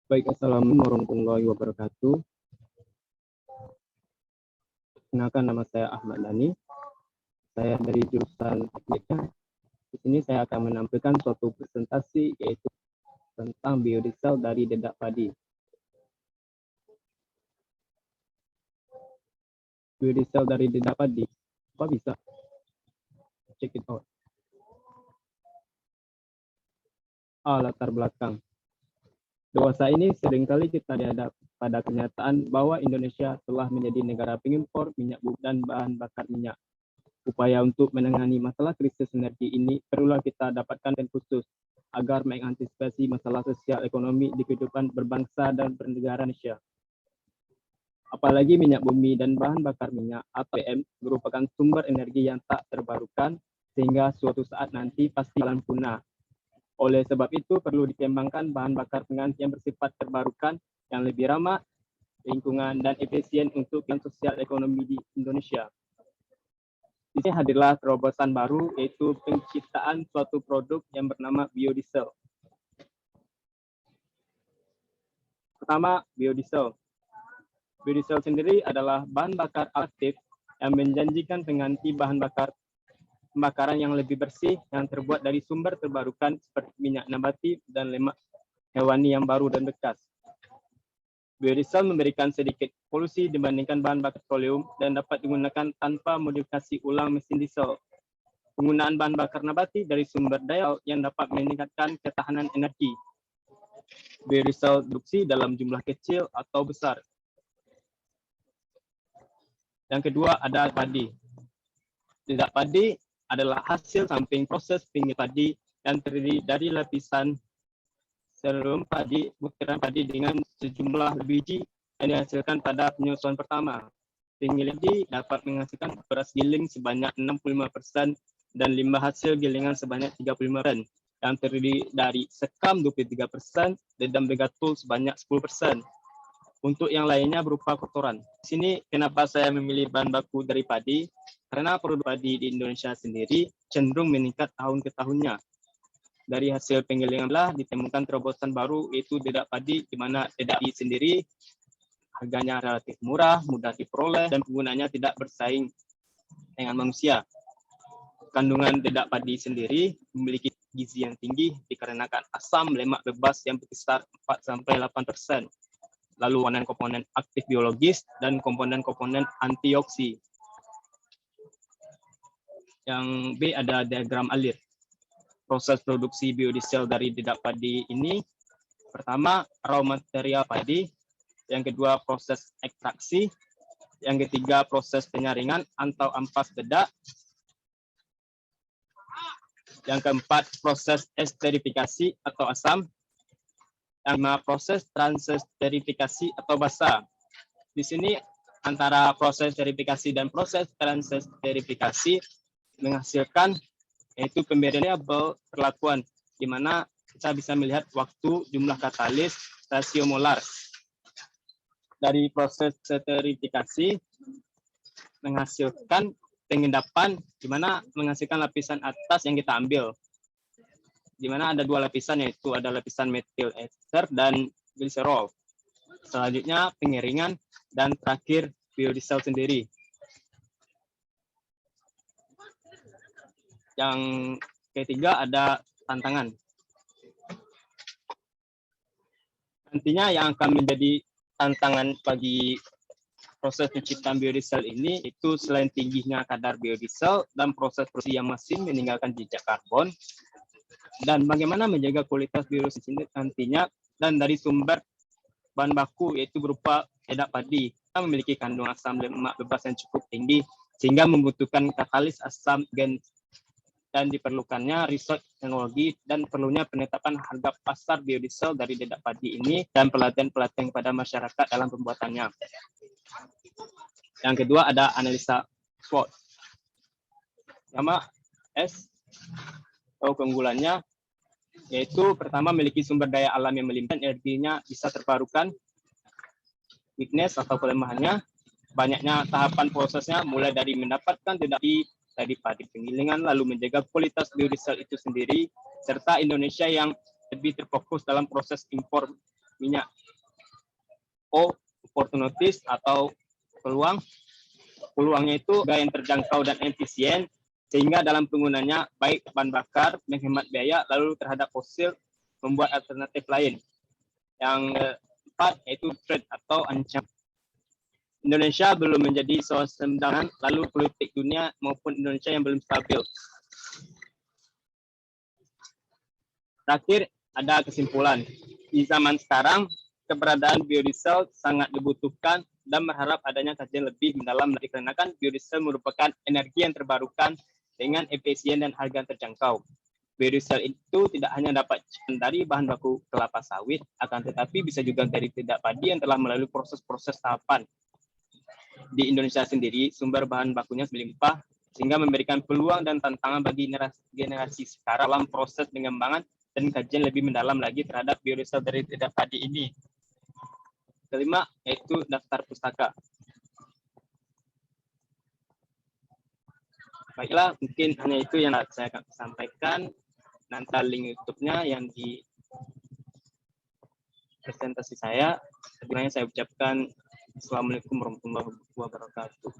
Baik, assalamualaikum warahmatullahi wabarakatuh. Kenalkan, nama saya Ahmad Dhani. Saya dari jurusan tekniknya. Di sini saya akan menampilkan suatu presentasi yaitu tentang biodiesel dari dedak padi. Biodiesel dari dedak padi, apa bisa? Check it out. Latar belakang. Dewasa ini seringkali kita dihadap pada kenyataan bahwa Indonesia telah menjadi negara pengimpor minyak bumi dan bahan bakar minyak. Upaya untuk menangani masalah krisis energi ini perlulah kita dapatkan dan khusus agar mengantisipasi masalah sosial ekonomi di kehidupan berbangsa dan bernegara Indonesia. Apalagi minyak bumi dan bahan bakar minyak atau BBM merupakan sumber energi yang tak terbarukan sehingga suatu saat nanti pasti akan punah. Oleh sebab itu perlu dikembangkan bahan bakar pengganti yang bersifat terbarukan yang lebih ramah lingkungan dan efisien untuk yang sosial ekonomi di Indonesia. Di sini hadirlah terobosan baru yaitu penciptaan suatu produk yang bernama biodiesel. Pertama, biodiesel. Biodiesel sendiri adalah bahan bakar aktif yang menjanjikan pengganti bahan bakar pembakaran yang lebih bersih yang terbuat dari sumber terbarukan seperti minyak nabati dan lemak hewani yang baru dan bekas. Biodiesel memberikan sedikit polusi dibandingkan bahan bakar petroleum dan dapat digunakan tanpa modifikasi ulang mesin diesel. Penggunaan bahan bakar nabati dari sumber daya yang dapat meningkatkan ketahanan energi. Biodiesel produksi dalam jumlah kecil atau besar. Yang kedua ada padi. Dedak padi adalah hasil samping proses pinggir padi yang terdiri dari lapisan serum padi, butiran padi dengan sejumlah biji yang dihasilkan pada penyusuan pertama. Pinggir padi dapat menghasilkan beras giling sebanyak 65% dan limbah hasil gilingan sebanyak 35%, yang terdiri dari sekam 23%, dan begatul sebanyak 10%. Untuk yang lainnya berupa kotoran. Di sini kenapa saya memilih bahan baku dari padi? Karena produk padi di Indonesia sendiri cenderung meningkat tahun ke tahunnya. Dari hasil penggilingan lah ditemukan terobosan baru yaitu dedak padi, di mana dedak padi sendiri harganya relatif murah, mudah diperoleh, dan penggunanya tidak bersaing dengan manusia. Kandungan dedak padi sendiri memiliki gizi yang tinggi dikarenakan asam lemak bebas yang berkisar 4-8%. Lalu komponen aktif biologis dan komponen-komponen antioksidan. Yang B ada diagram alir. Proses produksi biodiesel dari dedak padi ini, pertama raw material padi, yang kedua proses ekstraksi, yang ketiga proses penyaringan atau ampas dedak, yang keempat proses esterifikasi atau asam, yang kelima proses transesterifikasi atau basa. Di sini antara proses esterifikasi dan proses transesterifikasi menghasilkan yaitu pemberian label perlakuan, di mana kita bisa melihat waktu, jumlah katalis, rasio molar. Dari proses esterifikasi menghasilkan pengendapan, di mana menghasilkan lapisan atas yang kita ambil, di mana ada dua lapisan, yaitu ada lapisan metil ester dan gliserol. Selanjutnya pengeringan, dan terakhir biodiesel sendiri. Yang ketiga ada tantangan. Nantinya yang akan menjadi tantangan bagi proses penciptaan biodiesel ini itu selain tingginya kadar biodiesel dan proses produksi yang masih meninggalkan jejak karbon, dan bagaimana menjaga kualitas biodiesel ini nantinya, dan dari sumber bahan baku yaitu berupa dedak padi yang memiliki kandungan asam lemak bebas yang cukup tinggi sehingga membutuhkan katalis asam gen, dan diperlukannya riset teknologi dan perlunya penetapan harga pasar biodiesel dari dedak padi ini dan pelatihan-pelatihan kepada masyarakat dalam pembuatannya. Yang kedua ada analisa SWOT. Pertama S, keunggulannya yaitu pertama memiliki sumber daya alam yang melimpah, energinya bisa terbarukan. Weakness atau kelemahannya, banyaknya tahapan prosesnya mulai dari mendapatkan dari padi penggilingan, lalu menjaga kualitas biodiesel itu sendiri, serta Indonesia yang lebih terfokus dalam proses impor minyak. Opportunities atau peluang. Peluangnya itu gaya yang terjangkau dan efisien, sehingga dalam penggunanya baik bahan bakar, menghemat biaya, lalu terhadap fosil, membuat alternatif lain. Yang keempat yaitu threat atau ancaman. Indonesia belum menjadi swasembada, lalu politik dunia maupun Indonesia yang belum stabil. Terakhir, ada kesimpulan. Di zaman sekarang, keberadaan biodiesel sangat dibutuhkan dan berharap adanya kajian lebih mendalam dikarenakan biodiesel merupakan energi yang terbarukan dengan efisien dan harga terjangkau. Biodiesel itu tidak hanya dapat dari bahan baku kelapa sawit, akan tetapi bisa juga dari tidak padi yang telah melalui proses-proses tahapan. Di Indonesia sendiri, sumber bahan bakunya melimpah, sehingga memberikan peluang dan tantangan bagi generasi sekarang dalam proses pengembangan dan kajian lebih mendalam lagi terhadap biodiesel dari tidak padi ini. Kelima, yaitu daftar pustaka. Baiklah, mungkin hanya itu yang saya akan sampaikan. Nanti link YouTube-nya yang di presentasi saya. Sebenarnya saya ucapkan Assalamualaikum warahmatullahi wabarakatuh.